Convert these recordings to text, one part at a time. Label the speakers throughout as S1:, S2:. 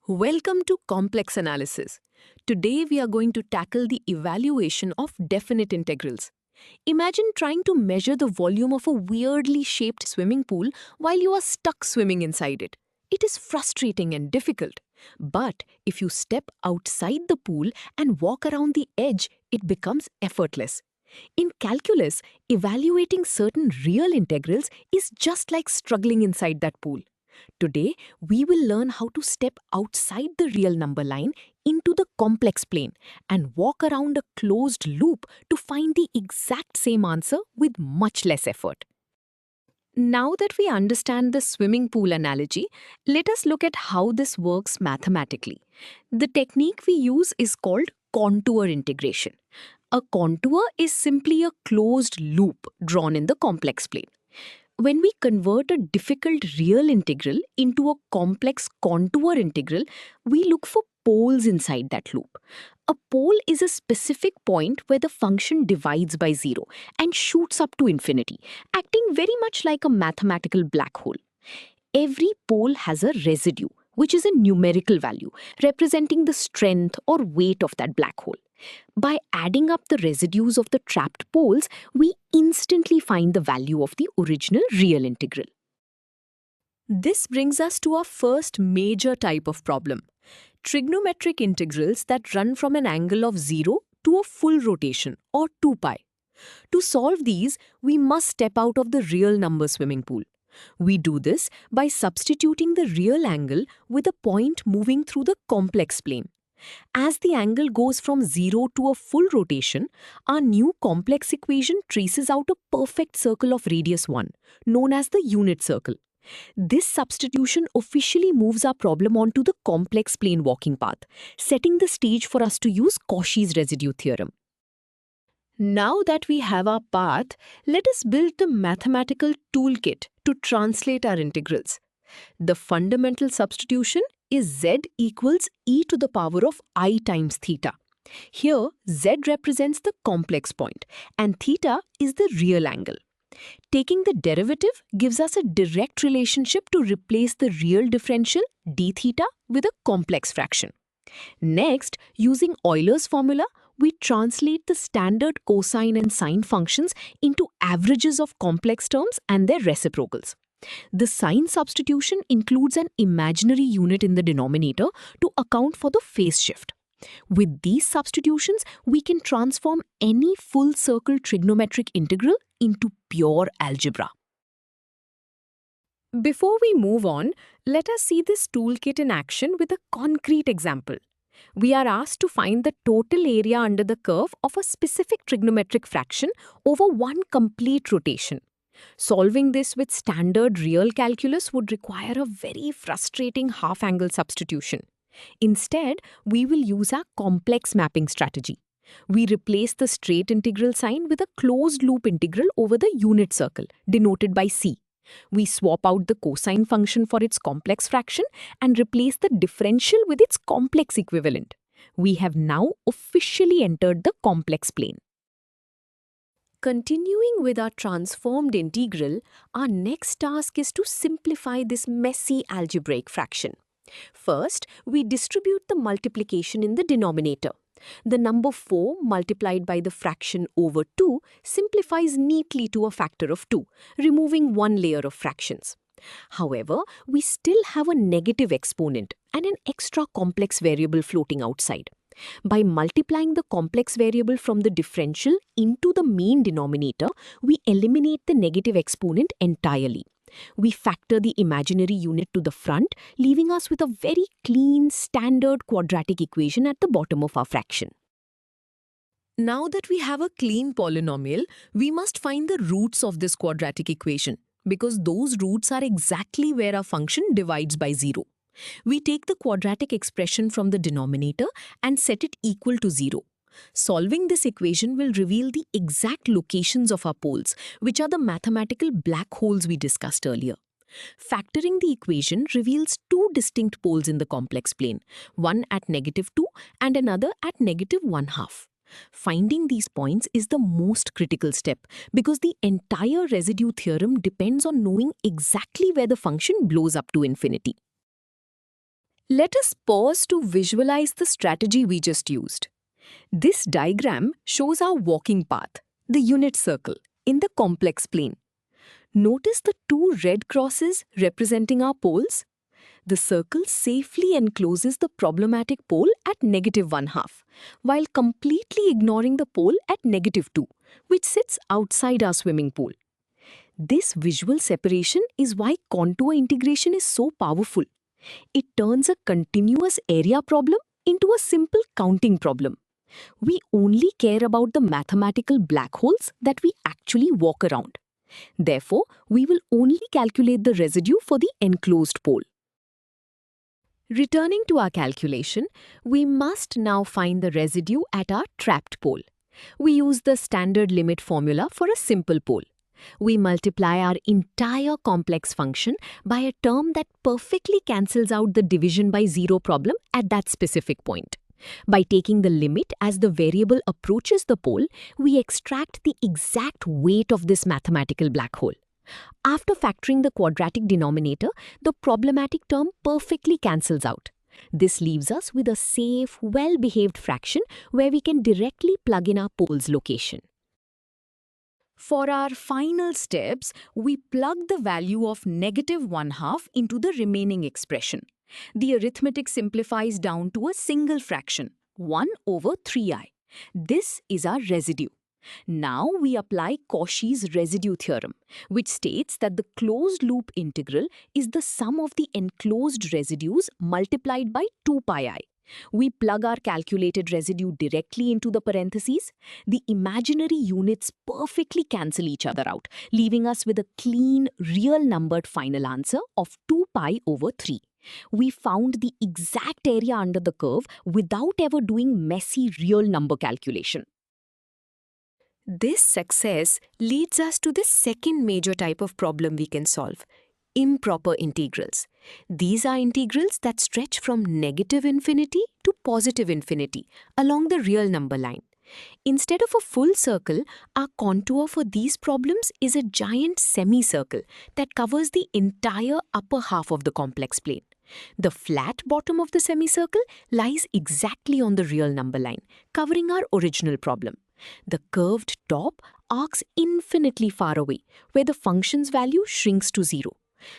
S1: Welcome to Complex Analysis. Today we are going to tackle the evaluation of definite integrals. Imagine trying to measure the volume of a weirdly shaped swimming pool while you are stuck swimming inside it. It is frustrating and difficult. But if you step outside the pool and walk around the edge, it becomes effortless. In calculus, evaluating certain real integrals is just like struggling inside that pool. Today, we will learn how to step outside the real number line into the complex plane and walk around a closed loop to find the exact same answer with much less effort. Now that we understand the swimming pool analogy, let us look at how this works mathematically. The technique we use is called contour integration. A contour is simply a closed loop drawn in the complex plane. When we convert a difficult real integral into a complex contour integral, we look for poles inside that loop. A pole is a specific point where the function divides by zero and shoots up to infinity, acting very much like a mathematical black hole. Every pole has a residue, which is a numerical value representing the strength or weight of that black hole. By adding up the residues of the trapped poles, we instantly find the value of the original real integral. This brings us to our first major type of problem: trigonometric integrals that run from an angle of 0 to a full rotation, or 2 pi. To solve these, we must step out of the real number swimming pool. We do this by substituting the real angle with a point moving through the complex plane. As the angle goes from 0 to a full rotation, our new complex equation traces out a perfect circle of radius 1, known as the unit circle. This substitution officially moves our problem onto the complex plane walking path, setting the stage for us to use Cauchy's residue theorem. Now that we have our path, let us build the mathematical toolkit to translate our integrals. The fundamental substitution is z equals e to the power of I times theta. Here, z represents the complex point and theta is the real angle. Taking the derivative gives us a direct relationship to replace the real differential d theta with a complex fraction. Next, using Euler's formula, we translate the standard cosine and sine functions into averages of complex terms and their reciprocals. The sign substitution includes an imaginary unit in the denominator to account for the phase shift. With these substitutions, we can transform any full circle trigonometric integral into pure algebra. Before we move on, let us see this toolkit in action with a concrete example. We are asked to find the total area under the curve of a specific trigonometric fraction over one complete rotation. Solving this with standard real calculus would require a very frustrating half-angle substitution. Instead, we will use our complex mapping strategy. We replace the straight integral sign with a closed loop integral over the unit circle, denoted by c. We swap out the cosine function for its complex fraction and replace the differential with its complex equivalent. We have now officially entered the complex plane. Continuing with our transformed integral, our next task is to simplify this messy algebraic fraction. First, we distribute the multiplication in the denominator. The number 4 multiplied by the fraction over 2 simplifies neatly to a factor of 2, removing one layer of fractions. However, we still have a negative exponent and an extra complex variable floating outside. By multiplying the complex variable from the differential into the main denominator, we eliminate the negative exponent entirely. We factor the imaginary unit to the front, leaving us with a very clean, standard quadratic equation at the bottom of our fraction. Now that we have a clean polynomial, we must find the roots of this quadratic equation, because those roots are exactly where our function divides by 0. We take the quadratic expression from the denominator and set it equal to 0. Solving this equation will reveal the exact locations of our poles, which are the mathematical black holes we discussed earlier. Factoring the equation reveals two distinct poles in the complex plane, one at -2 and another at -1/2. Finding these points is the most critical step because the entire residue theorem depends on knowing exactly where the function blows up to infinity. Let us pause to visualize the strategy we just used. This diagram shows our walking path, the unit circle, in the complex plane. Notice the two red crosses representing our poles? The circle safely encloses the problematic pole at -1/2, while completely ignoring the pole at -2, which sits outside our swimming pool. This visual separation is why contour integration is so powerful. It turns a continuous area problem into a simple counting problem. We only care about the mathematical black holes that we actually walk around. Therefore, we will only calculate the residue for the enclosed pole. Returning to our calculation, we must now find the residue at our trapped pole. We use the standard limit formula for a simple pole. We multiply our entire complex function by a term that perfectly cancels out the division by zero problem at that specific point. By taking the limit as the variable approaches the pole, we extract the exact weight of this mathematical black hole. After factoring the quadratic denominator, the problematic term perfectly cancels out. This leaves us with a safe, well-behaved fraction where we can directly plug in our pole's location. For our final steps, we plug the value of -1/2 into the remaining expression. The arithmetic simplifies down to a single fraction, 1 over 3i. This is our residue. Now we apply Cauchy's residue theorem, which states that the closed loop integral is the sum of the enclosed residues multiplied by 2 pi I. We plug our calculated residue directly into the parentheses. The imaginary units perfectly cancel each other out, leaving us with a clean, real numbered final answer of 2 pi over 3. We found the exact area under the curve without ever doing messy real number calculation. This success leads us to the second major type of problem we can solve: improper integrals. These are integrals that stretch from -infinity to +infinity along the real number line. Instead of a full circle, our contour for these problems is a giant semicircle that covers the entire upper half of the complex plane. The flat bottom of the semicircle lies exactly on the real number line, covering our original problem. The curved top arcs infinitely far away, where the function's value shrinks to 0.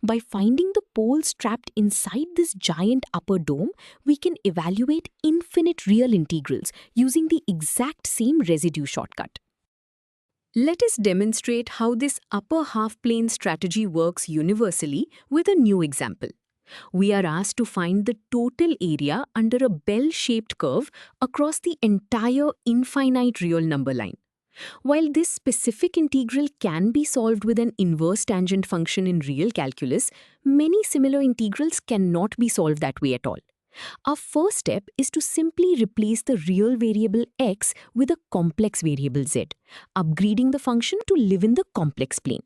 S1: By finding the poles trapped inside this giant upper dome, we can evaluate infinite real integrals using the exact same residue shortcut. Let us demonstrate how this upper half-plane strategy works universally with a new example. We are asked to find the total area under a bell-shaped curve across the entire infinite real number line. While this specific integral can be solved with an inverse tangent function in real calculus, many similar integrals cannot be solved that way at all. Our first step is to simply replace the real variable x with a complex variable z, upgrading the function to live in the complex plane.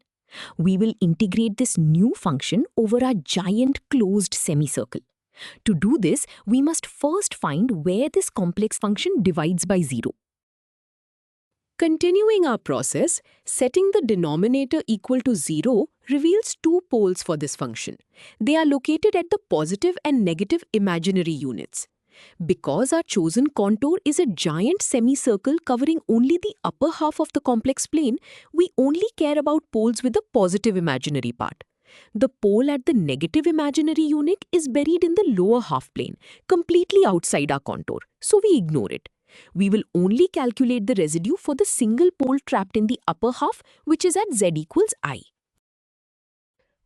S1: We will integrate this new function over our giant closed semicircle. To do this, we must first find where this complex function divides by 0. Continuing our process, setting the denominator equal to 0 reveals two poles for this function. They are located at the positive and negative imaginary units. Because our chosen contour is a giant semicircle covering only the upper half of the complex plane, we only care about poles with the positive imaginary part. The pole at the negative imaginary unit is buried in the lower half plane, completely outside our contour, so we ignore it. We will only calculate the residue for the single pole trapped in the upper half, which is at z equals I.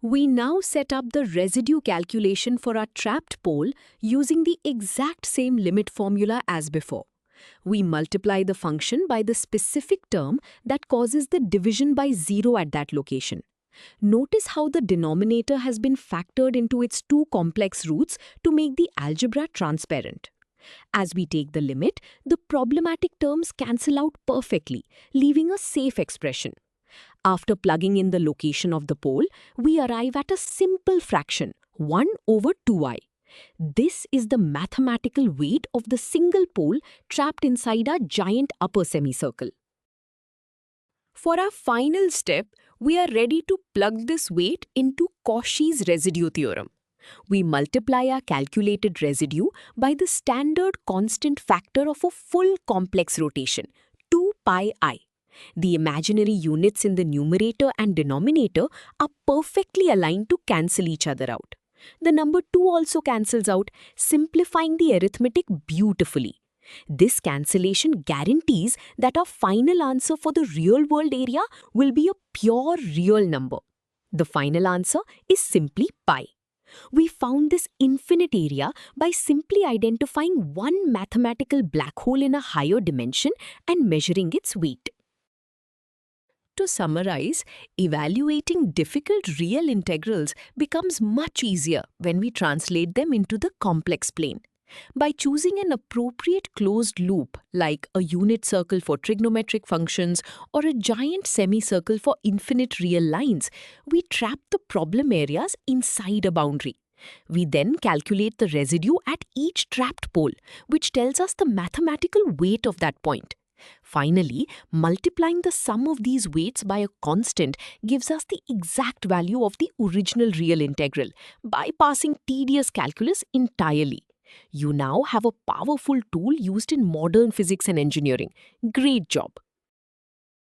S1: We now set up the residue calculation for our trapped pole using the exact same limit formula as before. We multiply the function by the specific term that causes the division by 0 at that location. Notice how the denominator has been factored into its two complex roots to make the algebra transparent. As we take the limit, the problematic terms cancel out perfectly, leaving a safe expression. After plugging in the location of the pole, we arrive at a simple fraction, 1 over 2i. This is the mathematical weight of the single pole trapped inside our giant upper semicircle. For our final step, we are ready to plug this weight into Cauchy's residue theorem. We multiply our calculated residue by the standard constant factor of a full complex rotation, 2 pi I. The imaginary units in the numerator and denominator are perfectly aligned to cancel each other out. The number 2 also cancels out, simplifying the arithmetic beautifully. This cancellation guarantees that our final answer for the real-world area will be a pure real number. The final answer is simply pi. We found this infinite area by simply identifying one mathematical black hole in a higher dimension and measuring its weight. To summarize, evaluating difficult real integrals becomes much easier when we translate them into the complex plane. By choosing an appropriate closed loop, like a unit circle for trigonometric functions or a giant semicircle for infinite real lines, we trap the problem areas inside a boundary. We then calculate the residue at each trapped pole, which tells us the mathematical weight of that point. Finally, multiplying the sum of these weights by a constant gives us the exact value of the original real integral, bypassing tedious calculus entirely. You now have a powerful tool used in modern physics and engineering. Great job!